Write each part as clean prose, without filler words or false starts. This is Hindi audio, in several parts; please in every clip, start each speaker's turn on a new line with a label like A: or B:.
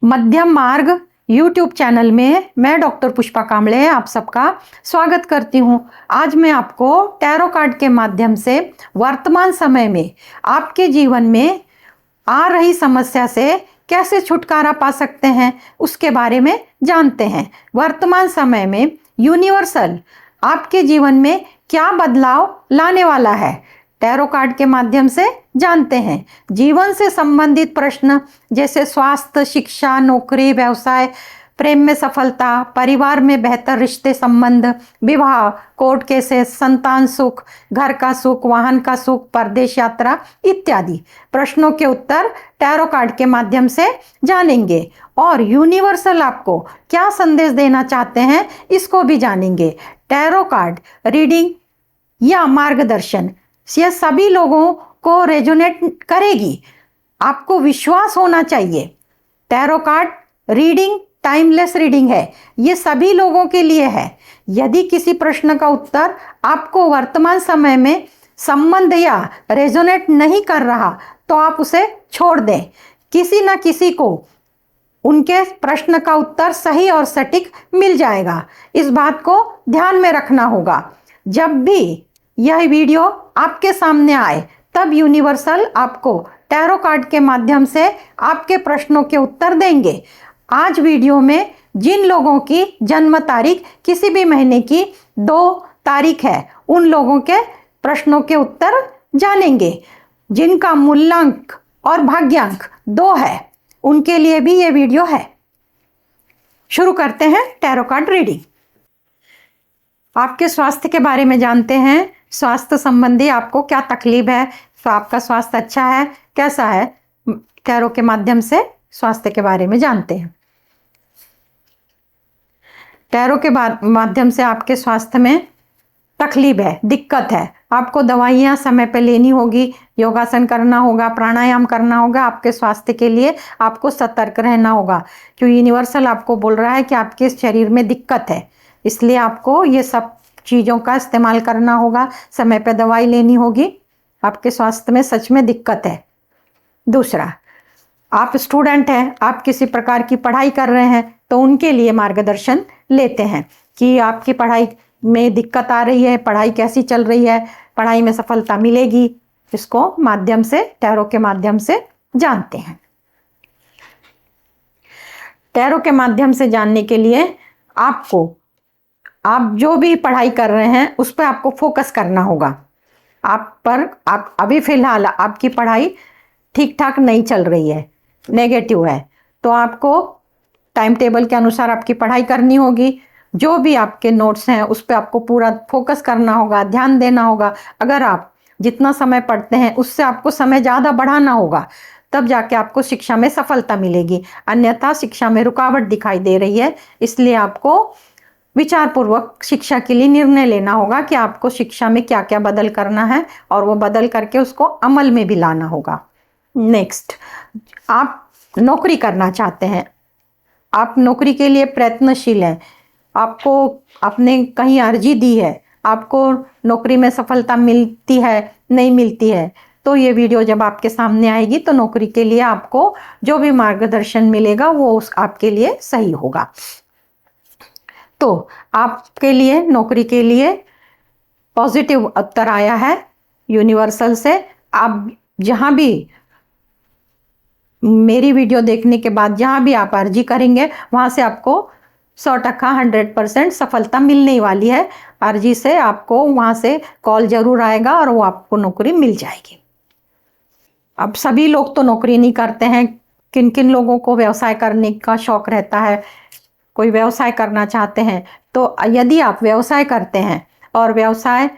A: मध्यम मार्ग YouTube चैनल में मैं डॉक्टर पुष्पा कांबळे आप सबका स्वागत करती हूँ। आज मैं आपको टैरो कार्ड के माध्यम से वर्तमान समय में आपके जीवन में आ रही समस्या से कैसे छुटकारा पा सकते हैं उसके बारे में जानते हैं। वर्तमान समय में यूनिवर्सल आपके जीवन में क्या बदलाव लाने वाला है, टैरो कार्ड के माध्यम से जानते हैं। जीवन से संबंधित प्रश्न जैसे स्वास्थ्य, शिक्षा, नौकरी, व्यवसाय, प्रेम में सफलता, परिवार में बेहतर रिश्ते संबंध, विवाह, कोर्ट केसेस, संतान सुख, घर का सुख, वाहन का सुख, परदेश यात्रा इत्यादि प्रश्नों के उत्तर टैरो कार्ड के माध्यम से जानेंगे और यूनिवर्सल आपको क्या संदेश देना चाहते हैं इसको भी जानेंगे। टैरो कार्ड रीडिंग या मार्गदर्शन यह सभी लोगों को रेजोनेट करेगी। आपको विश्वास होना चाहिए। Tarot card reading timeless reading है, ये सभी लोगों के लिए है। यदि किसी प्रश्न का उत्तर आपको वर्तमान समय में संबंध या रेजोनेट नहीं कर रहा तो आप उसे छोड़ दें। किसी न किसी को उनके प्रश्न का उत्तर सही और सटीक मिल जाएगा। इस बात को ध्यान में रखना होगा। जब भी यह वीडियो आपके सामने आए तब यूनिवर्सल आपको टैरो कार्ड के माध्यम से आपके प्रश्नों के उत्तर देंगे। आज वीडियो में जिन लोगों की जन्म तारीख किसी भी महीने की 2 तारीख है उन लोगों के प्रश्नों के उत्तर जानेंगे। जिनका मूलांक और भाग्यांक 2 है उनके लिए भी ये वीडियो है। शुरू करते हैं टैरो कार्ड रीडिंग। आपके स्वास्थ्य के बारे में जानते हैं। स्वास्थ्य संबंधी आपको क्या तकलीफ है, तो आपका स्वास्थ्य अच्छा है कैसा है, टैरो के माध्यम से स्वास्थ्य के बारे में जानते हैं। टैरो के माध्यम से आपके स्वास्थ्य में तकलीफ है, दिक्कत है, आपको दवाइयाँ समय पे लेनी होगी, योगासन करना होगा, प्राणायाम करना होगा। आपके स्वास्थ्य के लिए आपको सतर्क रहना होगा क्योंकि यूनिवर्सल आपको बोल रहा है कि आपके शरीर में दिक्कत है, इसलिए आपको ये सब चीज़ों का इस्तेमाल करना होगा, समय पे दवाई लेनी होगी। आपके स्वास्थ्य में सच में दिक्कत है। दूसरा, आप स्टूडेंट हैं, आप किसी प्रकार की पढ़ाई कर रहे हैं तो उनके लिए मार्गदर्शन लेते हैं कि आपकी पढ़ाई में दिक्कत आ रही है, पढ़ाई कैसी चल रही है, पढ़ाई में सफलता मिलेगी, इसको माध्यम से टैरो के माध्यम से जानते हैं। टैरो के माध्यम से जानने के लिए आप जो भी पढ़ाई कर रहे हैं उस पर आपको फोकस करना होगा। आप अभी फिलहाल आपकी पढ़ाई ठीक ठाक नहीं चल रही है, नेगेटिव है, तो आपको टाइम टेबल के अनुसार आपकी पढ़ाई करनी होगी। जो भी आपके नोट्स हैं उस पर आपको पूरा फोकस करना होगा, ध्यान देना होगा। अगर आप जितना समय पढ़ते हैं उससे आपको समय ज़्यादा बढ़ाना होगा, तब जाके आपको शिक्षा में सफलता मिलेगी। अन्यथा शिक्षा में रुकावट दिखाई दे रही है, इसलिए आपको विचारपूर्वक शिक्षा के लिए निर्णय लेना होगा कि आपको शिक्षा में क्या क्या बदल करना है और वो बदल करके उसको अमल में भी लाना होगा। नेक्स्ट, आप नौकरी करना चाहते हैं, आप नौकरी के लिए प्रयत्नशील हैं, आपको आपने कहीं अर्जी दी है, आपको नौकरी में सफलता मिलती है नहीं मिलती है, तो ये वीडियो जब आपके सामने आएगी तो नौकरी के लिए आपको जो भी मार्गदर्शन मिलेगा वो आपके लिए सही होगा। तो आपके लिए नौकरी के लिए पॉजिटिव उत्तर आया है यूनिवर्सल से। आप जहाँ भी मेरी वीडियो देखने के बाद जहाँ भी आप अर्जी करेंगे वहाँ से आपको 100% सफलता मिलने वाली है। अर्जी से आपको वहाँ से कॉल जरूर आएगा और वो आपको नौकरी मिल जाएगी। अब सभी लोग तो नौकरी नहीं करते हैं, किन किन लोगों को व्यवसाय करने का शौक रहता है, कोई व्यवसाय करना चाहते हैं, तो यदि आप व्यवसाय करते हैं और व्यवसाय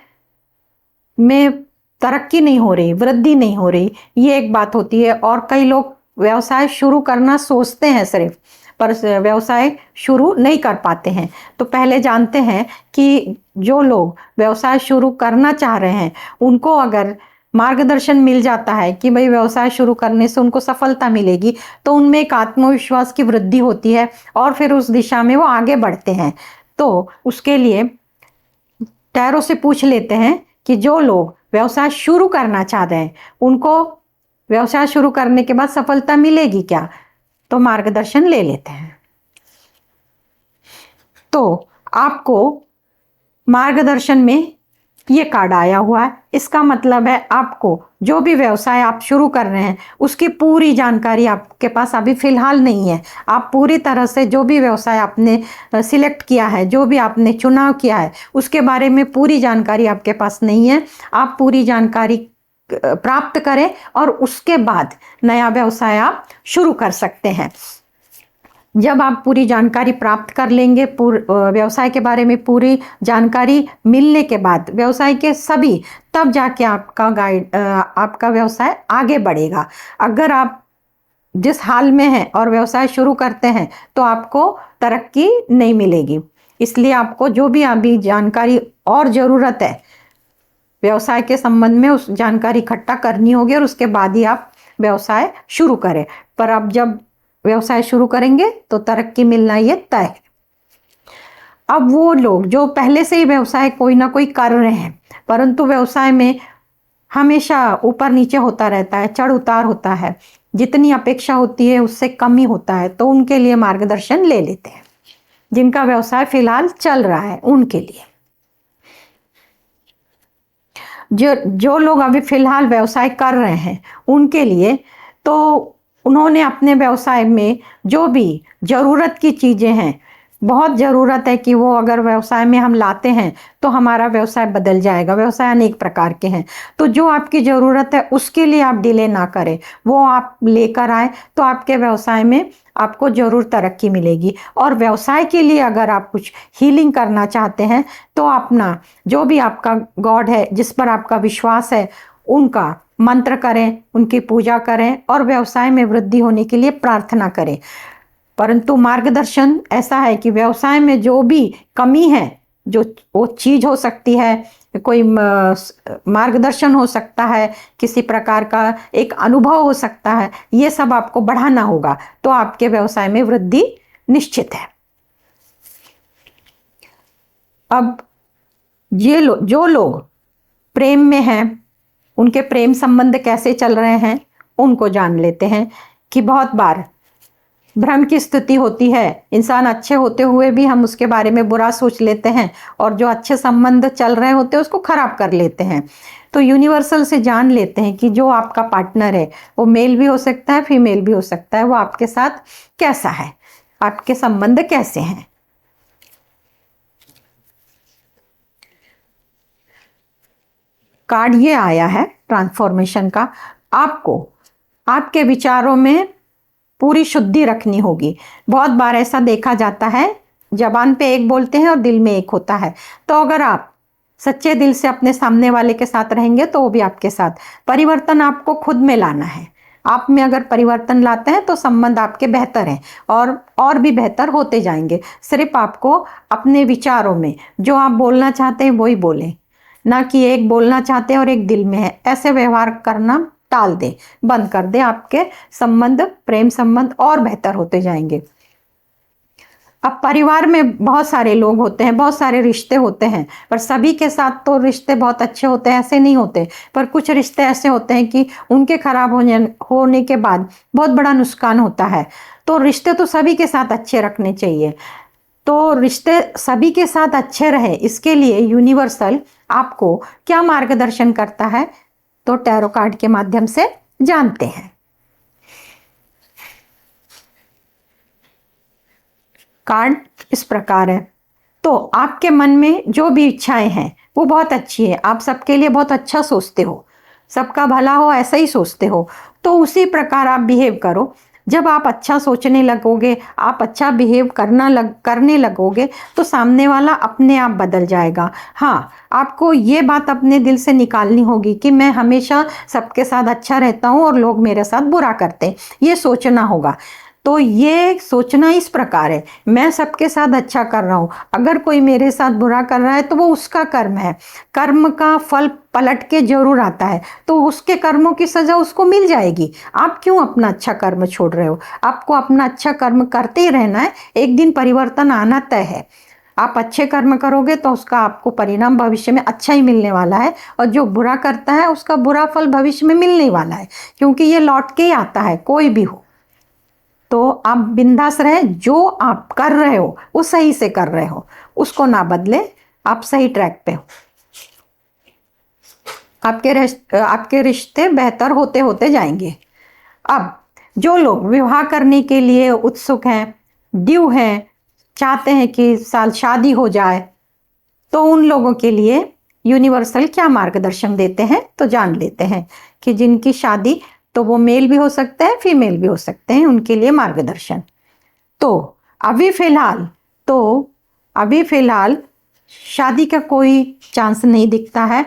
A: में तरक्की नहीं हो रही, वृद्धि नहीं हो रही, ये एक बात होती है। और कई लोग व्यवसाय शुरू करना सोचते हैं सिर्फ, पर व्यवसाय शुरू नहीं कर पाते हैं। तो पहले जानते हैं कि जो लोग व्यवसाय शुरू करना चाह रहे हैं उनको अगर मार्गदर्शन मिल जाता है कि भाई व्यवसाय शुरू करने से उनको सफलता मिलेगी, तो उनमें एक आत्मविश्वास की वृद्धि होती है और फिर उस दिशा में वो आगे बढ़ते हैं। तो उसके लिए टैरो से पूछ लेते हैं कि जो लोग व्यवसाय शुरू करना चाहते हैं उनको व्यवसाय शुरू करने के बाद सफलता मिलेगी क्या। तो मार्गदर्शन ले लेते हैं। तो आपको मार्गदर्शन में ये कार्ड आया हुआ है, इसका मतलब है आपको जो भी व्यवसाय आप शुरू कर रहे हैं उसकी पूरी जानकारी आपके पास अभी फिलहाल नहीं है। आप पूरी तरह से जो भी व्यवसाय आपने सिलेक्ट किया है, जो भी आपने चुनाव किया है, उसके बारे में पूरी जानकारी आपके पास नहीं है। आप पूरी जानकारी प्राप्त करें और उसके बाद नया व्यवसाय आप शुरू कर सकते हैं। जब आप पूरी जानकारी प्राप्त कर लेंगे, व्यवसाय के बारे में पूरी जानकारी मिलने के बाद व्यवसाय के सभी, तब जाके आपका व्यवसाय आगे बढ़ेगा। अगर आप जिस हाल में हैं और व्यवसाय शुरू करते हैं तो आपको तरक्की नहीं मिलेगी। इसलिए आपको जो भी अभी जानकारी और ज़रूरत है व्यवसाय के संबंध में, उस जानकारी इकट्ठा करनी होगी और उसके बाद ही आप व्यवसाय शुरू करें। पर आप जब व्यवसाय शुरू करेंगे तो तरक्की मिलना ये तय है। अब वो लोग जो पहले से ही व्यवसाय कोई ना कोई कर रहे हैं, परंतु व्यवसाय में हमेशा ऊपर नीचे होता रहता है, चढ़ उतार होता है, जितनी अपेक्षा होती है उससे कम ही होता है, तो उनके लिए मार्गदर्शन ले लेते हैं। जिनका व्यवसाय फिलहाल चल रहा है उनके लिए, जो लोग अभी फिलहाल व्यवसाय कर रहे हैं उनके लिए, तो उन्होंने अपने व्यवसाय में जो भी ज़रूरत की चीज़ें हैं, बहुत ज़रूरत है कि वो अगर व्यवसाय में हम लाते हैं तो हमारा व्यवसाय बदल जाएगा। व्यवसाय अनेक प्रकार के हैं, तो जो आपकी ज़रूरत है उसके लिए आप डिले ना करें, वो आप लेकर आए तो आपके व्यवसाय में आपको ज़रूर तरक्की मिलेगी। और व्यवसाय के लिए अगर आप कुछ हीलिंग करना चाहते हैं तो अपना जो भी आपका गॉड है, जिस पर आपका विश्वास है, उनका मंत्र करें, उनकी पूजा करें और व्यवसाय में वृद्धि होने के लिए प्रार्थना करें। परंतु मार्गदर्शन ऐसा है कि व्यवसाय में जो भी कमी है, जो वो चीज़ हो सकती है, कोई मार्गदर्शन हो सकता है, किसी प्रकार का एक अनुभव हो सकता है, ये सब आपको बढ़ाना होगा तो आपके व्यवसाय में वृद्धि निश्चित है। अब जो लोग प्रेम में हैं, उनके प्रेम संबंध कैसे चल रहे हैं उनको जान लेते हैं कि बहुत बार भ्रम की स्थिति होती है। इंसान अच्छे होते हुए भी हम उसके बारे में बुरा सोच लेते हैं और जो अच्छे संबंध चल रहे होते हैं उसको खराब कर लेते हैं। तो यूनिवर्सल से जान लेते हैं कि जो आपका पार्टनर है वो मेल भी हो सकता है, फीमेल भी हो सकता है, वो आपके साथ कैसा है, आपके संबंध कैसे हैं। कार्ड ये आया है ट्रांसफॉर्मेशन का। आपको आपके विचारों में पूरी शुद्धि रखनी होगी। बहुत बार ऐसा देखा जाता है, जबान पे एक बोलते हैं और दिल में एक होता है। तो अगर आप सच्चे दिल से अपने सामने वाले के साथ रहेंगे तो वो भी आपके साथ। परिवर्तन आपको खुद में लाना है। आप में अगर परिवर्तन लाते हैं तो संबंध आपके बेहतर हैं और भी बेहतर होते जाएंगे। सिर्फ आपको अपने विचारों में जो आप बोलना चाहते हैं वही बोलें, ना कि एक बोलना चाहते हैं और एक दिल में है। ऐसे व्यवहार करना टाल दें, बंद कर दें। आपके संबंध, प्रेम संबंध और बेहतर होते जाएंगे। अब परिवार में बहुत सारे लोग होते हैं, बहुत सारे रिश्ते होते हैं, पर सभी के साथ तो रिश्ते बहुत अच्छे होते हैं ऐसे नहीं होते। पर कुछ रिश्ते ऐसे होते हैं कि उनके खराब होने के बाद बहुत बड़ा नुकसान होता है। तो रिश्ते तो सभी के साथ अच्छे रखने चाहिए। तो रिश्ते सभी के साथ अच्छे रहे, इसके लिए यूनिवर्सल आपको क्या मार्गदर्शन करता है तो टैरो कार्ड के माध्यम से जानते हैं। कार्ड इस प्रकार है। तो आपके मन में जो भी इच्छाएं हैं वो बहुत अच्छी है, आप सबके लिए बहुत अच्छा सोचते हो, सबका भला हो ऐसा ही सोचते हो, तो उसी प्रकार आप बिहेव करो। जब आप अच्छा सोचने लगोगे, आप अच्छा बिहेव करने लगोगे तो सामने वाला अपने आप बदल जाएगा। हाँ, आपको ये बात अपने दिल से निकालनी होगी कि मैं हमेशा सबके साथ अच्छा रहता हूँ और लोग मेरे साथ बुरा करते हैं, ये सोचना होगा। तो ये सोचना इस प्रकार है, मैं सबके साथ अच्छा कर रहा हूँ, अगर कोई मेरे साथ बुरा कर रहा है तो वो उसका कर्म है, कर्म का फल पलट के जरूर आता है, तो उसके कर्मों की सजा उसको मिल जाएगी। आप क्यों अपना अच्छा कर्म छोड़ रहे हो? आपको अपना अच्छा कर्म करते ही रहना है, एक दिन परिवर्तन आना तय है। आप अच्छे कर्म करोगे तो उसका आपको परिणाम भविष्य में अच्छा ही मिलने वाला है, और जो बुरा करता है उसका बुरा फल भविष्य में मिलने वाला है, क्योंकि ये लौट के ही आता है, कोई भी हो। तो आप बिंदास रहे, जो आप कर रहे हो वो सही से कर रहे हो, उसको ना बदले, आप सही ट्रैक पे हो। आपके रिश्ते बेहतर होते होते जाएंगे। अब जो लोग विवाह करने के लिए उत्सुक हैं, ड्यू हैं, चाहते हैं कि साल शादी हो जाए, तो उन लोगों के लिए यूनिवर्सल क्या मार्गदर्शन देते हैं तो जान लेते हैं कि जिनकी शादी, तो वो मेल भी हो सकते हैं फीमेल भी हो सकते हैं, उनके लिए मार्गदर्शन। तो अभी फिलहाल शादी का कोई चांस नहीं दिखता है।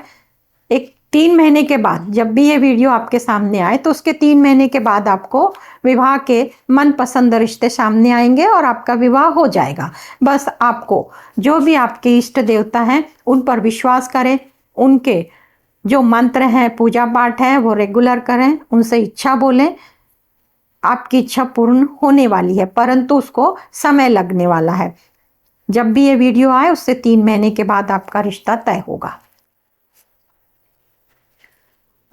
A: एक 3 महीने के बाद जब भी ये वीडियो आपके सामने आए तो उसके 3 महीने के बाद आपको विवाह के मनपसंद रिश्ते सामने आएंगे और आपका विवाह हो जाएगा। बस आपको जो भी आपके इष्ट देवता हैं उन पर विश्वास करें, उनके जो मंत्र हैं, पूजा पाठ है, वो रेगुलर करें, उनसे इच्छा बोलें। आपकी इच्छा पूर्ण होने वाली है, परंतु उसको समय लगने वाला है। जब भी ये वीडियो आए उससे 3 महीने के बाद आपका रिश्ता तय होगा।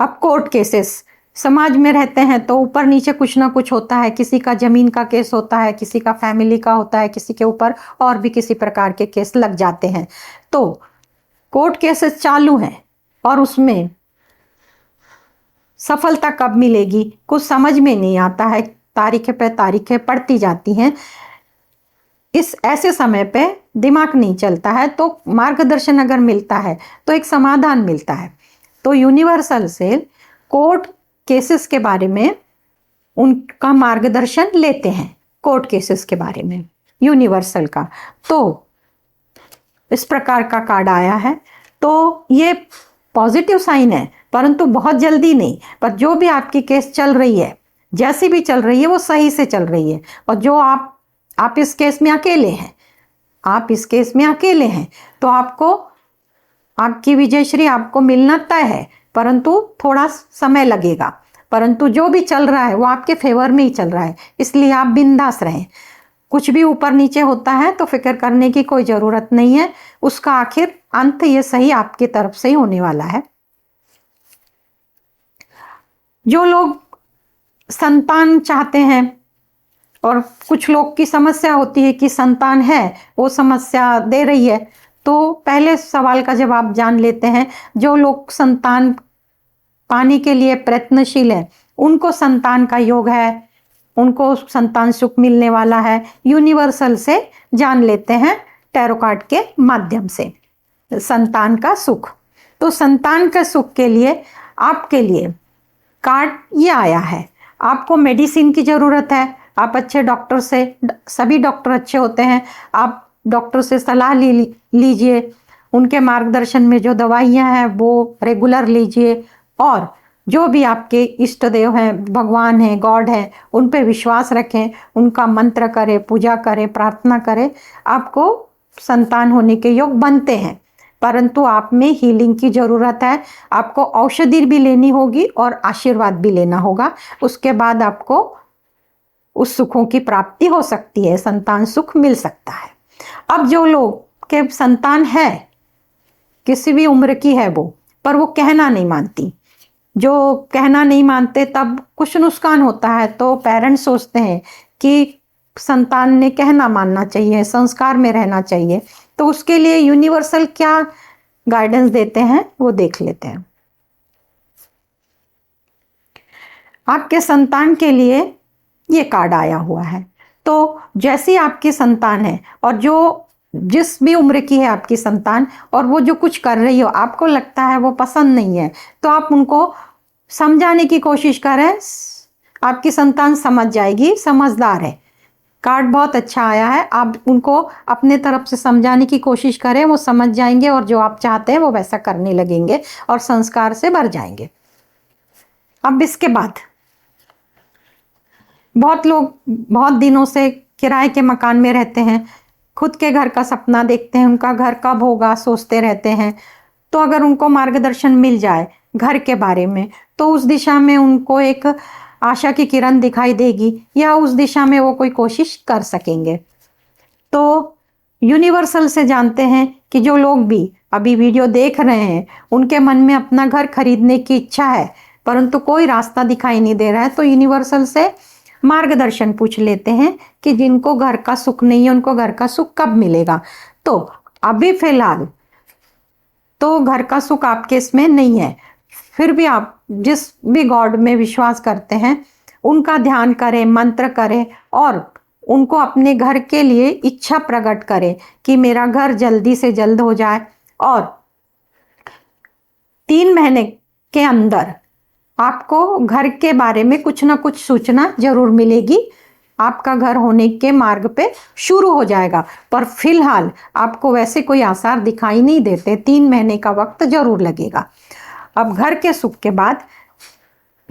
A: अब कोर्ट केसेस, समाज में रहते हैं तो ऊपर नीचे कुछ ना कुछ होता है। किसी का जमीन का केस होता है, किसी का फैमिली का होता है, किसी के ऊपर और भी किसी प्रकार के केस लग जाते हैं। तो कोर्ट केसेस चालू हैं और उसमें सफलता कब मिलेगी कुछ समझ में नहीं आता है। तारीखें पे तारीखें पड़ती जाती हैं। इस ऐसे समय पे दिमाग नहीं चलता है, तो मार्गदर्शन अगर मिलता है तो एक समाधान मिलता है। तो यूनिवर्सल से कोर्ट केसेस के बारे में उनका मार्गदर्शन लेते हैं। कोर्ट केसेस के बारे में यूनिवर्सल का, तो इस प्रकार का कार्ड आया है। तो ये पॉजिटिव साइन है, परंतु बहुत जल्दी नहीं। पर जो भी आपकी केस चल रही है, जैसी भी चल रही है, वो सही से चल रही है। और जो आप इस केस में अकेले हैं, आप इस केस में अकेले हैं, तो आपकी विजयश्री आपको मिलना तय है, परंतु थोड़ा समय लगेगा। परंतु जो भी चल रहा है वो आपके फेवर में ही चल रहा है, इसलिए आप बिंदास रहें। कुछ भी ऊपर नीचे होता है तो फिक्र करने की कोई ज़रूरत नहीं है। उसका आखिर अंत ये सही आपकी तरफ से ही होने वाला है। जो लोग संतान चाहते हैं, और कुछ लोग की समस्या होती है कि संतान है, वो समस्या दे रही है, तो पहले सवाल का जवाब जान लेते हैं। जो लोग संतान पाने के लिए प्रयत्नशील है, उनको संतान का योग है, उनको संतान सुख मिलने वाला है। यूनिवर्सल से जान लेते हैं टैरो कार्ड के माध्यम से संतान का सुख। तो संतान का सुख के लिए आपके लिए कार्ड ये आया है। आपको मेडिसिन की ज़रूरत है। आप अच्छे डॉक्टर से, सभी डॉक्टर अच्छे होते हैं, आप डॉक्टर से सलाह लीजिए। उनके मार्गदर्शन में जो दवाइयाँ हैं वो रेगुलर लीजिए। और जो भी आपके इष्ट देव हैं, भगवान हैं, गॉड हैं, उन पे विश्वास रखें, उनका मंत्र करें, पूजा करें, प्रार्थना करें। आपको संतान होने के योग बनते हैं, परंतु आप में हीलिंग की ज़रूरत है। आपको औषधि भी लेनी होगी और आशीर्वाद भी लेना होगा। उसके बाद आपको उस सुखों की प्राप्ति हो सकती है, संतान सुख मिल सकता है। अब जो लोग के संतान है, किसी भी उम्र की है वो, पर वो कहना नहीं मानती, जो कहना नहीं मानते तब कुछ नुकसान होता है। तो पेरेंट्स सोचते हैं कि संतान ने कहना मानना चाहिए, संस्कार में रहना चाहिए। तो उसके लिए यूनिवर्सल क्या गाइडेंस देते हैं वो देख लेते हैं। आपके संतान के लिए ये कार्ड आया हुआ है। तो जैसी आपकी संतान है और जो जिस भी उम्र की है आपकी संतान, और वो जो कुछ कर रही हो आपको लगता है वो पसंद नहीं है, तो आप उनको समझाने की कोशिश करें। आपकी संतान समझ जाएगी, समझदार है। कार्ड बहुत अच्छा आया है। आप उनको अपने तरफ से समझाने की कोशिश करें, वो समझ जाएंगे और जो आप चाहते हैं वो वैसा करने लगेंगे और संस्कार से भर जाएंगे। अब इसके बाद बहुत लोग बहुत दिनों से किराए के मकान में रहते हैं, खुद के घर का सपना देखते हैं, उनका घर कब होगा सोचते रहते हैं। तो अगर उनको मार्गदर्शन मिल जाए घर के बारे में, तो उस दिशा में उनको एक आशा की किरण दिखाई देगी, या उस दिशा में वो कोई कोशिश कर सकेंगे। तो यूनिवर्सल से जानते हैं कि जो लोग भी अभी वीडियो देख रहे हैं, उनके मन में अपना घर खरीदने की इच्छा है, परंतु कोई रास्ता दिखाई नहीं दे रहा है, तो यूनिवर्सल से मार्गदर्शन पूछ लेते हैं कि जिनको घर का सुख नहीं है उनको घर का सुख कब मिलेगा। तो अभी फिलहाल तो घर का सुख आपके इसमें नहीं है, फिर भी आप जिस भी गॉड में विश्वास करते हैं उनका ध्यान करें, मंत्र करें और उनको अपने घर के लिए इच्छा प्रकट करें कि मेरा घर जल्दी से जल्द हो जाए। और 3 महीने के अंदर आपको घर के बारे में कुछ ना कुछ सूचना जरूर मिलेगी, आपका घर होने के मार्ग पे शुरू हो जाएगा। पर फिलहाल आपको वैसे कोई आसार दिखाई नहीं देते, 3 महीने का वक्त जरूर लगेगा। अब घर के सुख के बाद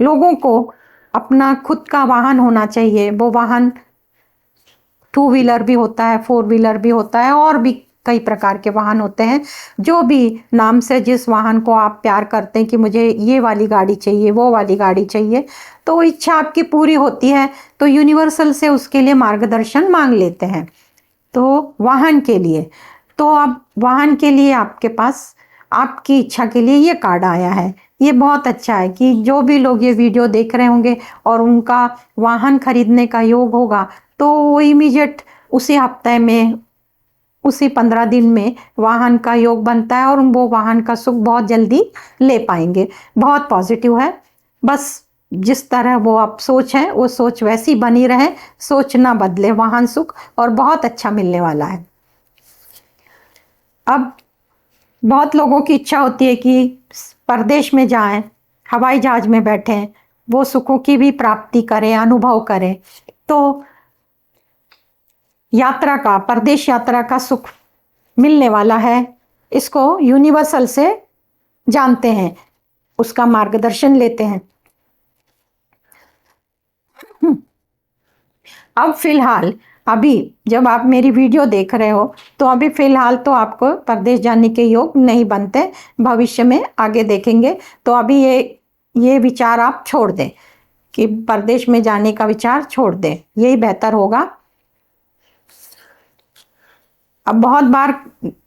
A: लोगों को अपना खुद का वाहन होना चाहिए। वो वाहन 2 व्हीलर भी होता है, 4 व्हीलर भी होता है और भी कई प्रकार के वाहन होते हैं। जो भी नाम से जिस वाहन को आप प्यार करते हैं कि मुझे ये वाली गाड़ी चाहिए, वो वाली गाड़ी चाहिए, तो इच्छा आपकी पूरी होती है तो यूनिवर्सल से उसके लिए मार्गदर्शन मांग लेते हैं। तो वाहन के लिए, तो अब वाहन के लिए आपके पास आपकी इच्छा के लिए ये कार्ड आया है। ये बहुत अच्छा है कि जो भी लोग ये वीडियो देख रहे होंगे और उनका वाहन खरीदने का योग होगा तो वो इमीडिएट उसी हफ्ते में, उसी 15 दिन में वाहन का योग बनता है और वो वाहन का सुख बहुत जल्दी ले पाएंगे। बहुत पॉजिटिव है, बस जिस तरह वो आप सोच है वो सोच वैसी बनी रहे, सोच ना बदले, वाहन सुख और बहुत अच्छा मिलने वाला है। अब बहुत लोगों की इच्छा होती है कि परदेश में जाएं, हवाई जहाज में बैठें, वो सुखों की भी प्राप्ति करें, अनुभव करें। तो यात्रा का, परदेश यात्रा का सुख मिलने वाला है, इसको यूनिवर्सल से जानते हैं, उसका मार्गदर्शन लेते हैं। अब फिलहाल अभी जब आप मेरी वीडियो देख रहे हो तो अभी फिलहाल तो आपको परदेश जाने के योग नहीं बनते, भविष्य में आगे देखेंगे। तो अभी ये विचार आप छोड़ दें कि परदेश में जाने का विचार छोड़ दें, यही बेहतर होगा। अब बहुत बार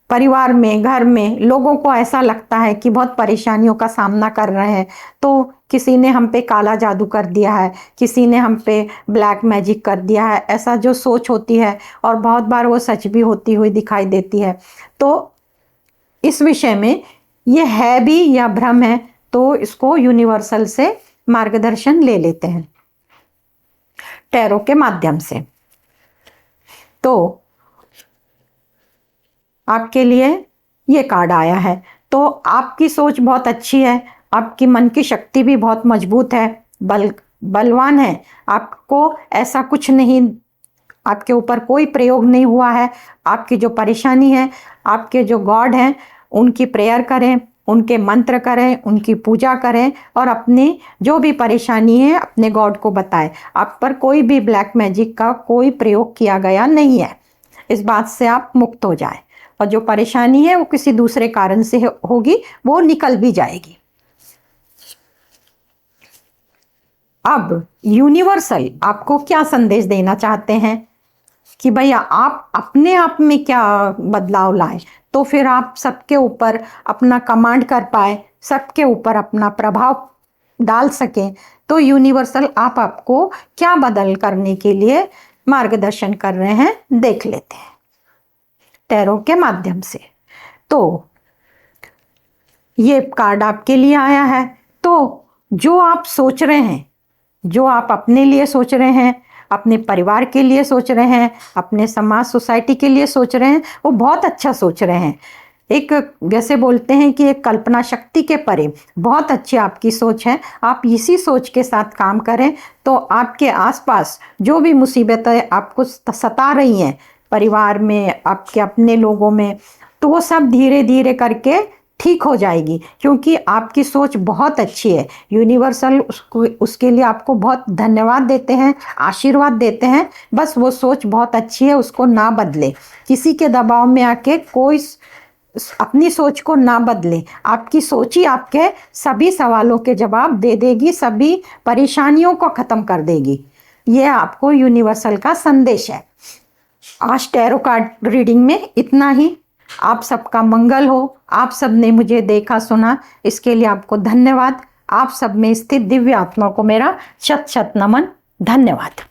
A: परिवार में, घर में लोगों को ऐसा लगता है कि बहुत परेशानियों का सामना कर रहे हैं, तो किसी ने हम पे काला जादू कर दिया है, किसी ने हम पे ब्लैक मैजिक कर दिया है, ऐसा जो सोच होती है और बहुत बार वो सच भी होती हुई दिखाई देती है। तो इस विषय में ये है भी या भ्रम है, तो इसको यूनिवर्सल से मार्गदर्शन ले लेते हैं टैरो के माध्यम से। तो आपके लिए ये कार्ड आया है, तो आपकी सोच बहुत अच्छी है, आपकी मन की शक्ति भी बहुत मजबूत है, बलवान है। आपको ऐसा कुछ नहीं, आपके ऊपर कोई प्रयोग नहीं हुआ है। आपकी जो परेशानी है, आपके जो गॉड हैं उनकी प्रेयर करें, उनके मंत्र करें, उनकी पूजा करें और अपनी जो भी परेशानी है अपने गॉड को बताएं। आप पर कोई भी ब्लैक मैजिक का कोई प्रयोग किया गया नहीं है, इस बात से आप मुक्त हो जाएं। और जो परेशानी है वो किसी दूसरे कारण से होगी, वो निकल भी जाएगी। अब यूनिवर्सल आपको क्या संदेश देना चाहते हैं कि भैया आप अपने आप में क्या बदलाव लाएं, तो फिर आप सबके ऊपर अपना कमांड कर पाए, सबके ऊपर अपना प्रभाव डाल सकें। तो यूनिवर्सल आपको क्या बदल करने के लिए मार्गदर्शन कर रहे हैं, देख लेते हैं टैरो के माध्यम से। तो ये कार्ड आपके लिए आया है। तो जो आप सोच रहे हैं, जो आप अपने लिए सोच रहे हैं, अपने परिवार के लिए सोच रहे हैं, अपने समाज सोसाइटी के लिए सोच रहे हैं, वो बहुत अच्छा सोच रहे हैं। एक जैसे बोलते हैं कि एक कल्पना शक्ति के परे बहुत अच्छी आपकी सोच है। आप इसी सोच के साथ काम करें तो आपके आसपास जो भी मुसीबतें आपको सता रही हैं, परिवार में, आपके अपने लोगों में, तो वो सब धीरे धीरे करके ठीक हो जाएगी, क्योंकि आपकी सोच बहुत अच्छी है। यूनिवर्सल उसके लिए आपको बहुत धन्यवाद देते हैं, आशीर्वाद देते हैं। बस वो सोच बहुत अच्छी है, उसको ना बदले, किसी के दबाव में आके कोई अपनी सोच को ना बदले। आपकी सोच ही आपके सभी सवालों के जवाब दे देगी, सभी परेशानियों को ख़त्म कर देगी। ये आपको यूनिवर्सल का संदेश है। आज टैरो कार्ड रीडिंग में इतना ही। आप सबका मंगल हो। आप सब ने मुझे देखा सुना, इसके लिए आपको धन्यवाद। आप सब में स्थित दिव्य आत्मा को मेरा शत शत नमन। धन्यवाद।